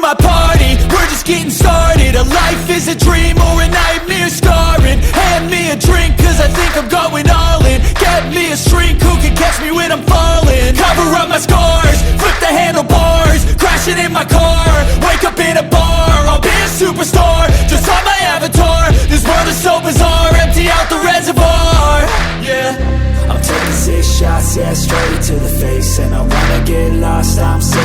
my party, we're just getting started. A life is a dream or a nightmare scarring. Hand me a drink cause I think I'm going all in. Get me a shrink who can catch me when I'm falling. Cover up my scars, flip the handlebars, crashing in my car, wake up in a bar. I'll be a superstar, just on my avatar. This world is so bizarre, empty out the reservoir. Yeah, I'm taking 6 shots, yeah, straight to the face. And I wanna get lost, I'm sick